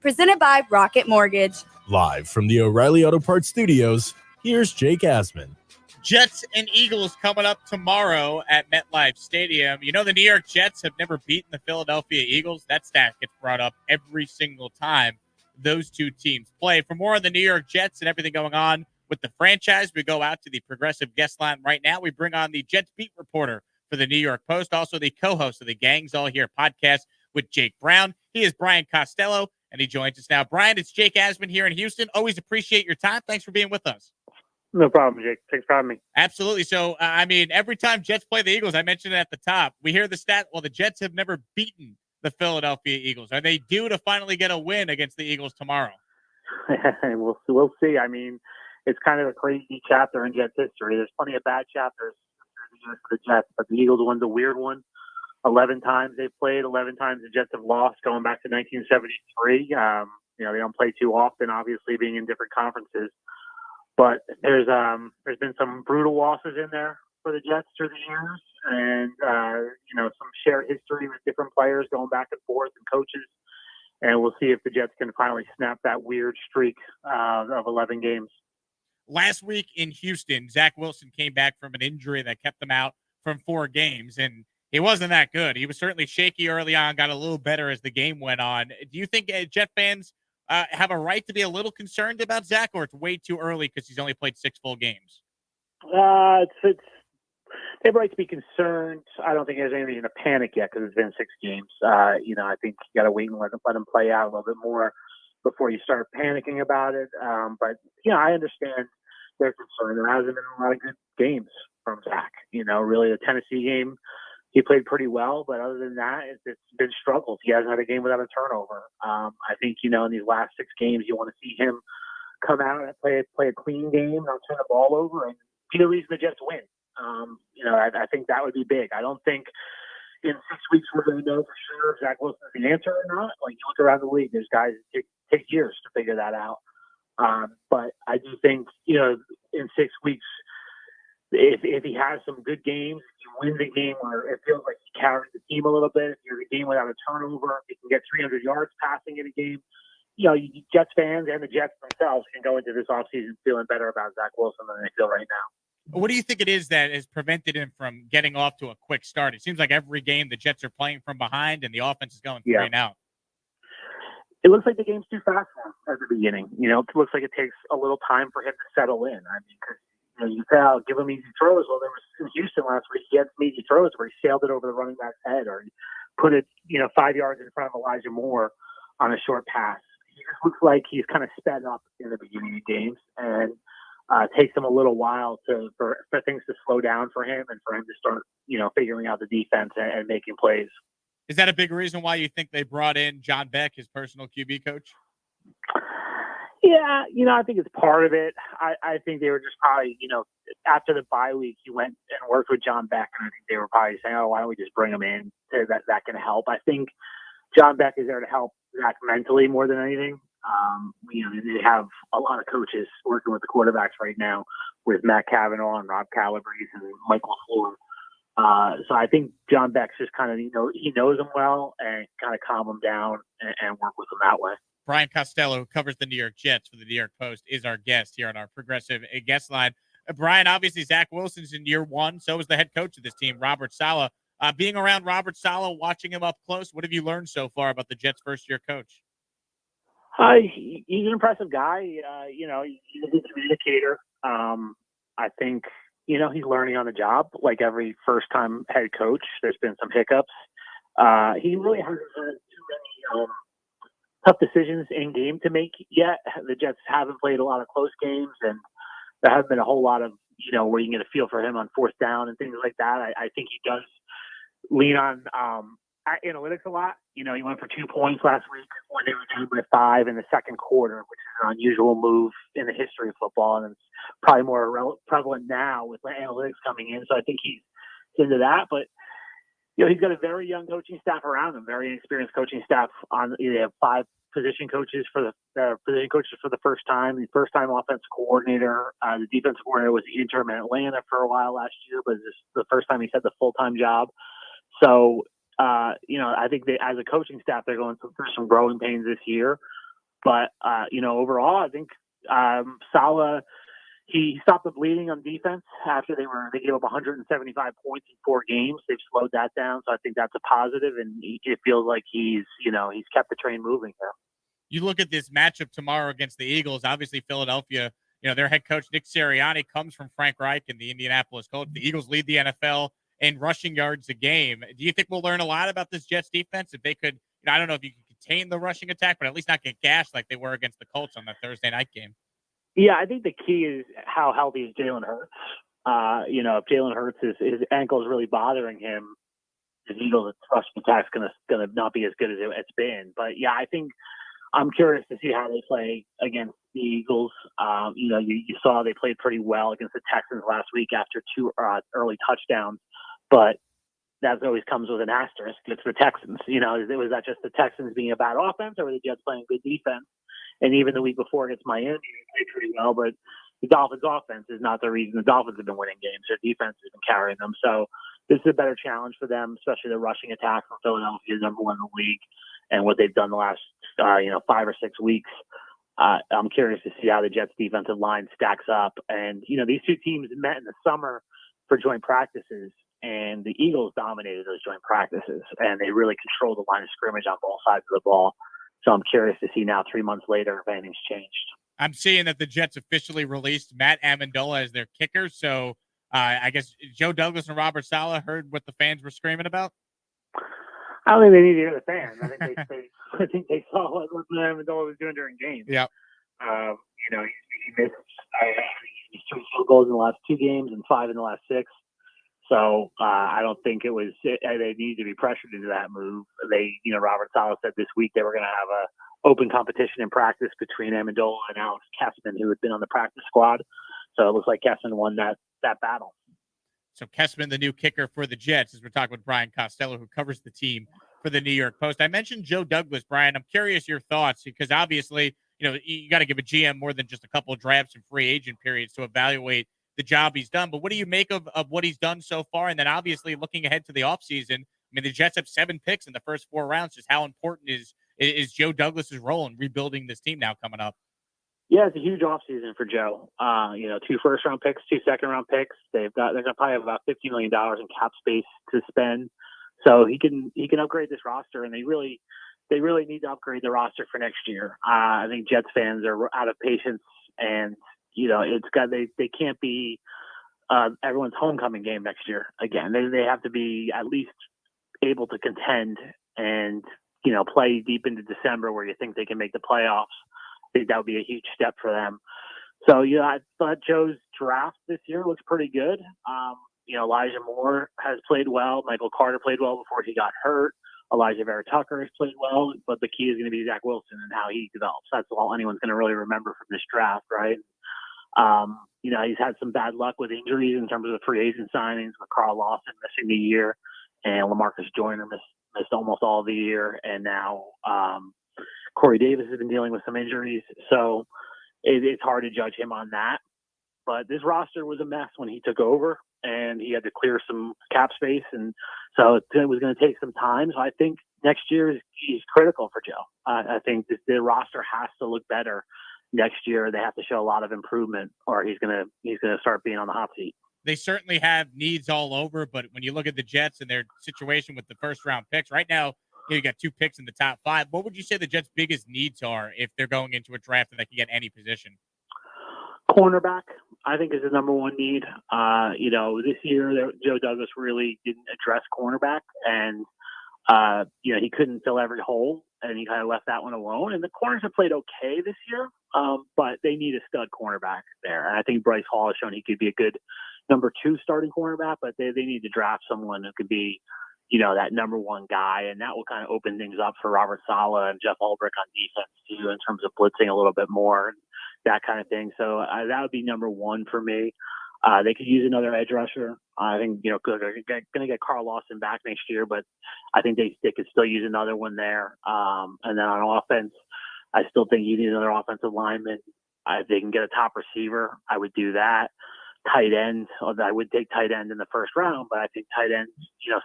Presented by Rocket Mortgage. Live from the O'Reilly Auto Parts Studios, here's Jake Asman. Jets and Eagles coming up tomorrow at MetLife Stadium. You know, the New York Jets have never beaten the Philadelphia Eagles. That stat gets brought up every single time those two teams play. For more on the New York Jets and everything going on with the franchise, we go out to the Progressive guest line right now. We bring on the Jets beat reporter for the New York Post, also the co-host of the Gangs All Here podcast with Jake Brown. He is Brian Costello, and he joins us now. Brian, it's Jake Asman here in Houston. Always appreciate your time. Thanks for being with us. No problem, Jake. Thanks for having me. Absolutely. So, every time Jets play the Eagles, I mentioned it at the top, we hear the stat, well, the Jets have never beaten the Philadelphia Eagles. Are they due to finally get a win against the Eagles tomorrow? We'll see. I mean, it's kind of a crazy chapter in Jets history. There's plenty of bad chapters for the Jets, but the Eagles one's a weird one. 11 times they've played, 11 times the Jets have lost going back to 1973. They don't play too often, obviously, being in different conferences. But there's been some brutal losses in there for the Jets through the years, and some shared history with different players going back and forth and coaches. And we'll see if the Jets can finally snap that weird streak of 11 games. Last week in Houston, Zach Wilson came back from an injury that kept him out from 4 games, and he wasn't that good. He was certainly shaky early on, got a little better as the game went on. Do you think Jet fans have a right to be a little concerned about Zach, or it's way too early because he's only played 6 full games? They have a right to be concerned. I don't think there's any reason to panic yet because it's been 6 games. I think you got to wait and let him play out a little bit more before you start panicking about it. But I understand their concern. There hasn't been a lot of good games from Zach. Really the Tennessee game, he played pretty well, but other than that, it's been struggles. He hasn't had a game without a turnover. I think, in these last 6 games, you want to see him come out and play a clean game, not turn the ball over, and be the reason the Jets win. I think that would be big. I don't think in 6 weeks we're going to know for sure if Zach Wilson is the answer or not. Like, you look around the league, there's guys that take years to figure that out. But I do think, in 6 weeks, if he has some good games, if he wins a game where it feels like he carries the team a little bit, if you're a game without a turnover, if he can get 300 yards passing in a game, Jets fans and the Jets themselves can go into this offseason feeling better about Zach Wilson than they feel right now. What do you think it is that has prevented him from getting off to a quick start? It seems like every game the Jets are playing from behind and the offense is going 3 and out. It looks like the game's too fast for him at the beginning. It looks like it takes a little time for him to settle in. I mean, because you say, I'll give him easy throws. Well, there was in Houston last week, he had some easy throws where he sailed it over the running back's head, or he put it, 5 yards in front of Elijah Moore on a short pass. He just looks like he's kind of sped up in the beginning of games, and it takes him a little while for things to slow down for him and for him to start, figuring out the defense and making plays. Is that a big reason why you think they brought in John Beck, his personal QB coach? Yeah, I think it's part of it. I think they were just probably, after the bye week, he went and worked with John Beck, and I think they were probably saying, why don't we just bring him in? That can help. I think John Beck is there to help Zach mentally more than anything. They have a lot of coaches working with the quarterbacks right now with Matt Cavanaugh and Rob Calabrese and Michael LaFleur. So I think John Beck's just kind of, he knows him well and kind of calm him down and work with him that way. Brian Costello, who covers the New York Jets for the New York Post, is our guest here on our Progressive guest line. Brian, obviously Zach Wilson's in year 1. So is the head coach of this team, Robert Sala. Being around Robert Sala, watching him up close, what have you learned so far about the Jets' first-year coach? He's an impressive guy. He's a good communicator. I think, he's learning on the job like every first-time head coach. There's been some hiccups. He really hasn't had too many tough decisions in game to make yet. The Jets haven't played a lot of close games, and there hasn't been a whole lot of, where you can get a feel for him on 4th down and things like that. I think he does lean on analytics a lot. He went for 2 points last week when they were down by 5 in the second quarter, which is an unusual move in the history of football, and it's probably more prevalent now with analytics coming in. So I think he's into that, but he's got a very young coaching staff around him, very inexperienced coaching staff. They have 5 position coaches for the first time. The first-time offense coordinator, the defensive coordinator was the interim in Atlanta for a while last year, but this is the first time he's had the full-time job. So I think they, as a coaching staff, they're going through some growing pains this year. But, overall, I think Sala, he stopped the bleeding on defense after they gave up 175 points in 4 games. They've slowed that down, so I think that's a positive, and it feels like he's kept the train moving there. You look at this matchup tomorrow against the Eagles. Obviously, Philadelphia, their head coach Nick Sirianni comes from Frank Reich and the Indianapolis Colts. The Eagles lead the NFL in rushing yards a game. Do you think we'll learn a lot about this Jets defense if they could? I don't know if you can contain the rushing attack, but at least not get gashed like they were against the Colts on that Thursday night game. Yeah, I think the key is how healthy is Jalen Hurts. If Jalen Hurts his ankle is really bothering him, the Eagles' rushing attack's gonna not be as good as it's been. But yeah, I think I'm curious to see how they play against the Eagles. You saw they played pretty well against the Texans last week after 2 early touchdowns, but that always comes with an asterisk. It's the Texans. Was that just the Texans being a bad offense, or were the Jets playing good defense? And even the week before against Miami, they played pretty well, but the Dolphins' offense is not the reason the Dolphins have been winning games. Their defense has been carrying them. So this is a better challenge for them, especially the rushing attack from Philadelphia, number 1 in the league, and what they've done the last 5 or 6 weeks. I'm curious to see how the Jets' defensive line stacks up. And these two teams met in the summer for joint practices, and the Eagles dominated those joint practices, and they really controlled the line of scrimmage on both sides of the ball. So I'm curious to see now, 3 months later, if anything's changed. I'm seeing that the Jets officially released Matt Amendola as their kicker. So I guess Joe Douglas and Robert Sala heard what the fans were screaming about. I don't think they need to hear the fans. I think they saw what Amendola was doing during games. Yeah. He missed 3 field goals in the last 2 games and 5 in the last 6. So I don't think they needed to be pressured into that move. Robert Saleh said this week they were going to have a open competition in practice between Amendola and Alex Kessman, who had been on the practice squad. So it looks like Kessman won that battle. So Kessman, the new kicker for the Jets, as we're talking with Brian Costello, who covers the team for the New York Post. I mentioned Joe Douglas, Brian. I'm curious your thoughts, because obviously, you got to give a GM more than just a couple of drafts and free agent periods to evaluate the job he's done. But what do you make of what he's done so far? And then obviously looking ahead to the offseason, the Jets have 7 picks in the first 4 rounds. Just how important is Joe Douglas's role in rebuilding this team now coming up? Yeah, it's a huge offseason for Joe. 2 first-round picks, 2 second-round picks. They're going to probably have about $50 million in cap space to spend. So he can upgrade this roster, and they really need to upgrade the roster for next year. I think Jets fans are out of patience, and they can't be everyone's homecoming game next year again. They have to be at least able to contend and play deep into December where you think they can make the playoffs. I think that would be a huge step for them. So I thought Joe's draft this year looks pretty good. Elijah Moore has played well. Michael Carter played well before he got hurt. Elijah Vera Tucker has played well, but the key is going to be Zach Wilson and how he develops. That's all anyone's going to really remember from this draft, right? He's had some bad luck with injuries in terms of the free agent signings, with Carl Lawson missing the year, and LaMarcus Joyner missed almost all the year, and now Corey Davis has been dealing with some injuries. So it's hard to judge him on that. But this roster was a mess when he took over, and he had to clear some cap space, and so it was going to take some time. So I think next year is critical for Joe. I think the roster has to look better next year. They have to show a lot of improvement, or he's going to start being on the hot seat. They certainly have needs all over, but when you look at the Jets and their situation with the first round picks right now, you got 2 picks in the top 5. What would you say the Jets' biggest needs are if they're going into a draft and they can get any position? Cornerback, I think, is the number 1 need. This year, Joe Douglas really didn't address cornerback, and he couldn't fill every hole, and he kind of left that one alone. And the corners have played okay this year, but they need a stud cornerback there. And I think Bryce Hall has shown he could be a good number 2 starting cornerback, but they need to draft someone who could be, that number 1 guy, and that will kind of open things up for Robert Sala and Jeff Ulbrich on defense too, in terms of blitzing a little bit more, that kind of thing. So that would be number 1 for me. They could use another edge rusher. I think, they're going to get Carl Lawson back next year, but I think they could still use another one there. And then on offense, I still think you need another offensive lineman. If they can get a top receiver, I would do that. tight end. Although I would take tight end in the first round, but I think tight end,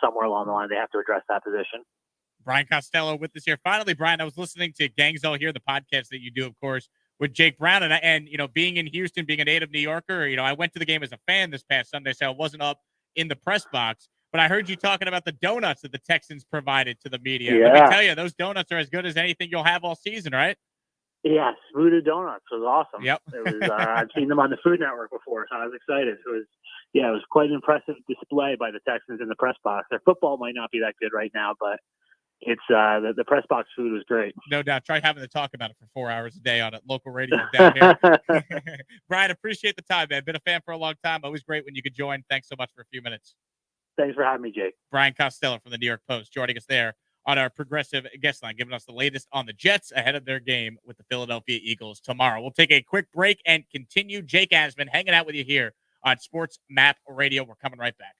somewhere along the line, they have to address that position. Brian Costello with us here. Finally, Brian, I was listening to Gangs All Here, the podcast that you do, of course, with Jake Brown. And being in Houston, being a native New Yorker, I went to the game as a fan this past Sunday, so I wasn't up in the press box. But I heard you talking about the donuts that the Texans provided to the media. Yeah. Let me tell you, those donuts are as good as anything you'll have all season, right? Yes, Voodoo Donuts was awesome. Yep. It was. I've seen them on the Food Network before, so I was excited. It was quite an impressive display by the Texans in the press box. Their football might not be that good right now, but it's the press box food was great. No doubt. Try having to talk about it for 4 hours a day on a local radio down here. Brian, appreciate the time, man. Been a fan for a long time. Always great when you could join. Thanks so much for a few minutes. Thanks for having me, Jake. Brian Costello from the New York Post joining us there on our progressive guest line, giving us the latest on the Jets ahead of their game with the Philadelphia Eagles tomorrow. We'll take a quick break and continue. Jake Asman hanging out with you here on Sports Map Radio. We're coming right back.